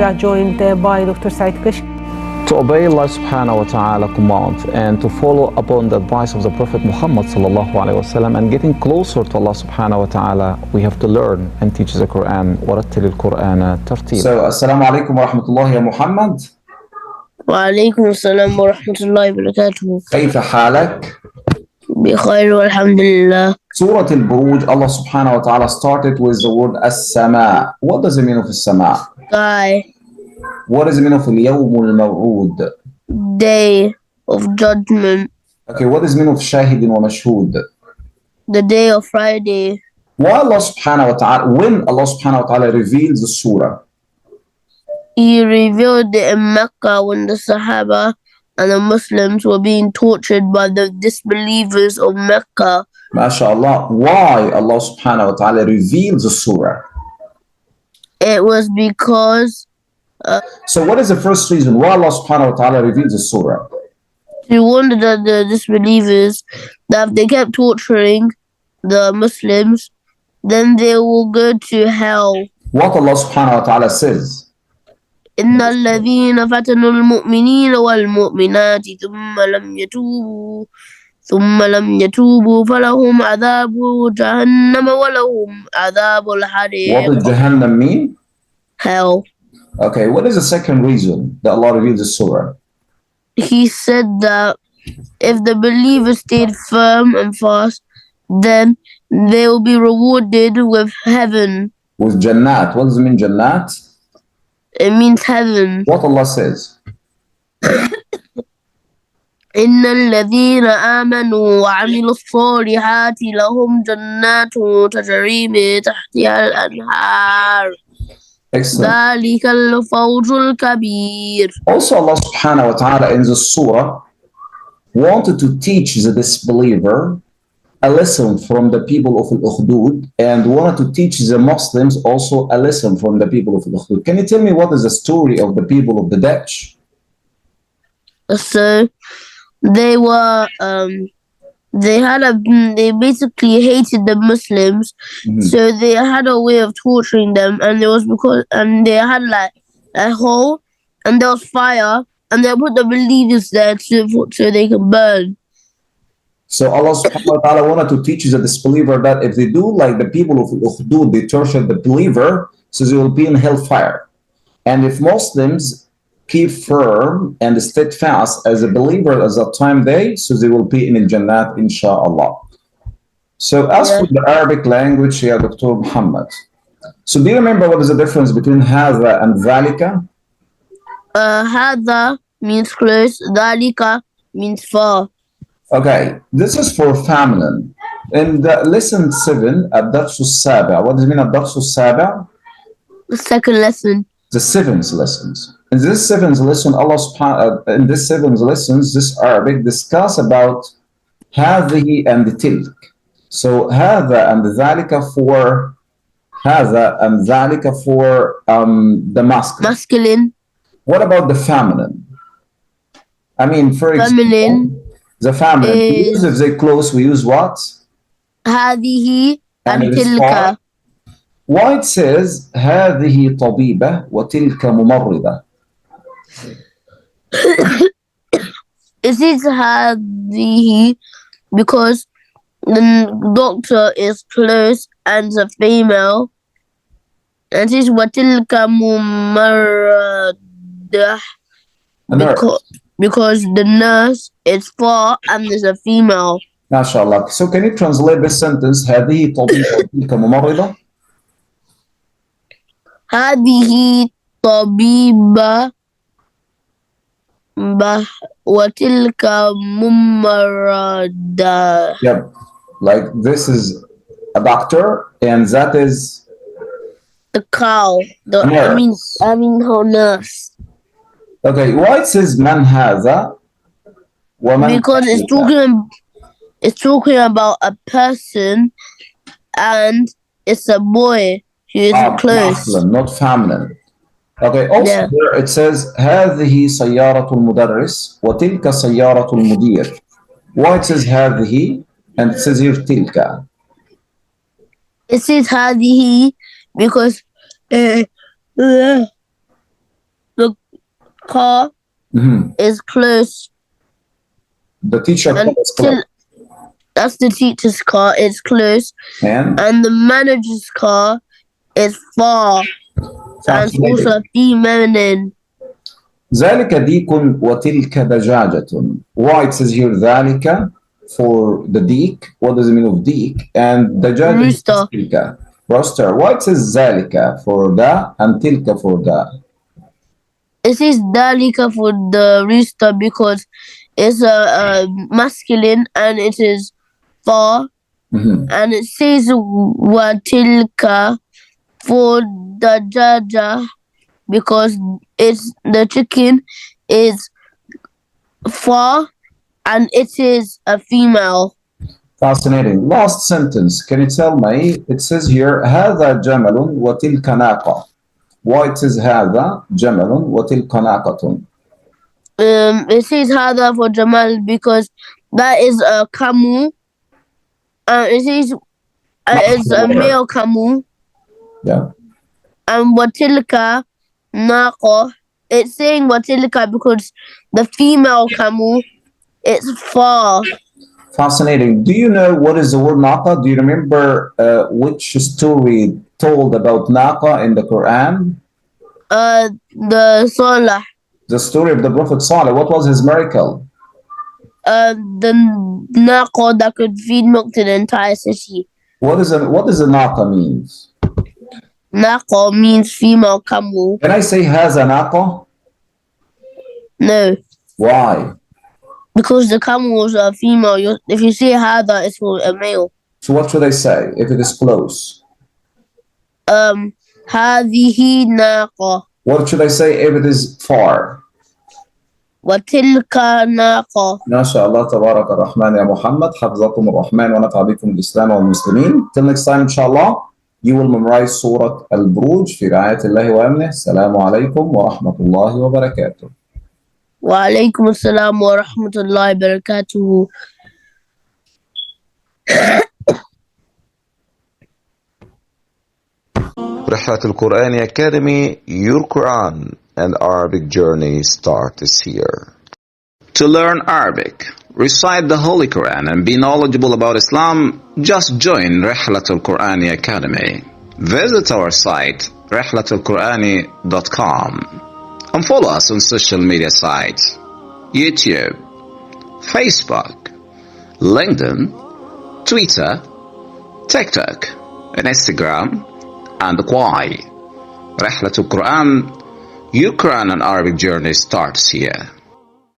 we are joined by Dr. Said Kishk. To obey Allah subhanahu wa ta'ala command and to follow upon the advice of the Prophet Muhammad sallallahu alaihi wasallam and getting closer to Allah subhanahu wa ta'ala, we have to learn and teach the Qur'an. وَرَتِّلِ ترتيلا. So, assalamu alaikum wa rahmatullahi ya Muhammad. وعليكم السلام ورحمة الله وبركاته. كيف حالك؟ بخير والحمد لله. Sooratul-Burooj, Allah subhanahu wa ta'ala started with the word as-sama. What does it mean of as-sama? Sky, What does it mean of al-yawm al-maw'ud? day of judgment, Okay, what does it mean of shahid wa mashhud? the day of Friday. Why Allah subhanahu wa ta'ala, when Allah subhanahu wa ta'ala reveals the surah? He revealed it in Mecca when the Sahaba and the Muslims were being tortured by the disbelievers of Mecca. MashaAllah. Why Allah subhanahu wa ta'ala reveals the surah? It was because So what is the first reason why Allah subhanahu wa ta'ala reveals the surah? he warned that the disbelievers that if they kept torturing the Muslims, then they will go to hell. What Allah subhanahu wa ta'ala says? إن الذين فتنوا المؤمنين والمؤمنات ثم لم يتوبوا فلهم عذاب جهنم ولهم عذاب What الحريق. does Jahannam mean? Hell. Okay, what is the second reason that Allah reveals the surah? He said that if the believers stayed firm and fast, then they will be rewarded with heaven. With Jannat. What does it mean, Jannat? It means heaven. What Allah says? إن الذين آمنوا وعملوا الصالحات لهم جنات تجري من تحتها الأنهار. Excellent. ذلك الفوز الكبير. Also, Allah subhanahu wa ta'ala in the surah wanted to teach the disbeliever a lesson from the people of al-Ukhdud and wanted to teach the Muslims also a lesson from the people of al-Ukhdud. Can you tell me what is the story of the people of the Dutch? So they were they basically hated the Muslims, so they had a way of torturing them, and they had like a hole and there was fire and they put the believers there so they can burn. So Allah subhanahu wa ta'ala wanted to teach the disbeliever that if they do like the people of al-Ukhdud, they torture the believer, so they will be in hellfire. And if Muslims keep firm and steadfast as a believer as a time day, so they will be in al-Jannat, inshallah. So as for the Arabic language, yeah, Dr. Muhammad. So do you remember what is the difference between hadha and dhalika? Hadha means close, dhalika means far. Okay, this is for feminine. In the lesson 7, ad-dars al-sabi'. What does it mean, ad-dars al-sabi'? The second lesson. The seventh lessons. In this seventh lesson, in this seventh lessons, this Arabic discuss about هذه and تلك. So هذا and ذلك for هذا and ذلك for the masculine. Masculine. What about the feminine? I mean, for example, the feminine. We use if they close, we use what? هذه and تلك. Why it says هذه طبيبة وتلك ممرضة? It is هذه because the doctor is close and a female, and it is وتلك ممرضة because the nurse is far and is a female. MashaAllah. So can you translate this sentence? هذه طبيبة وتلك ممرضة? هذه طبيبة وتلك ممرضة. Yep. Like this is a doctor and that is the cow. I mean her nurse. Okay, why it says man هذا ومن because it's talking about a person and it's a boy who is close. Masculine, not feminine. Okay, also here it says هذه سيارة المدرس وتلك سيارة المدير. Why it says هذه and it says here تلك? It says هذه because car is close. The teacher car is close. That's the teacher's car. It's close. And the manager's car is far. And it's also feminine. ذلك ديك وتلك دجاجة. Why it says here ذلك for the deek? What does it mean of deek? And دجاجة Rooster. تلك. Rooster. Why it says ذلك for the and تلك for the? It says ذلك for the rooster because it's a masculine and it is far. And it says وتلك for the dajaja because it's the chicken is far and it is a female. Fascinating. Last sentence. Can you tell me? It says here هذا جمل وتلك ناقة. Why it says هذا جمل وتلك ناقة? It says هذا for Jamal because that is a camel. It says it's a male camel. Yeah. And watilka naqa. It's saying watilka because the female camel it's far. Fascinating. Do you know what is the word naqa? Do you remember which story told about naqa in the Quran? The sallallahu. The story of the Prophet Salih. What was his miracle? The naqa that could feed milk to the entire city. What does a naqa means? Naqa means female camel. Can I say haza naqa? No. Why? Because the camels are female. If you say hada, it's for a male. So what should I say if it is close? هذه ناقة. What should I say if it is far? وتلك ناقة. ما شاء الله تبارك الرحمن يا محمد حفظكم الرحمن ونفع بكم الإسلام والمسلمين. Till next time inshallah you will memorize Surat al-Burooj في رعاية الله وأمنه. السلام عليكم ورحمة الله وبركاته. وعليكم السلام ورحمة الله وبركاته. Rihlatal-Quran Academy, your Quran and Arabic journey starts here. To learn Arabic, recite the Holy Quran and be knowledgeable about Islam, just join Rihlatal-Quran Academy. Visit our site rihlatalqurani.com and follow us on social media sites YouTube, Facebook, LinkedIn, Twitter, TikTok, and Instagram, and why? Rihlatal-Quran, your Quran and Arabic journey starts here.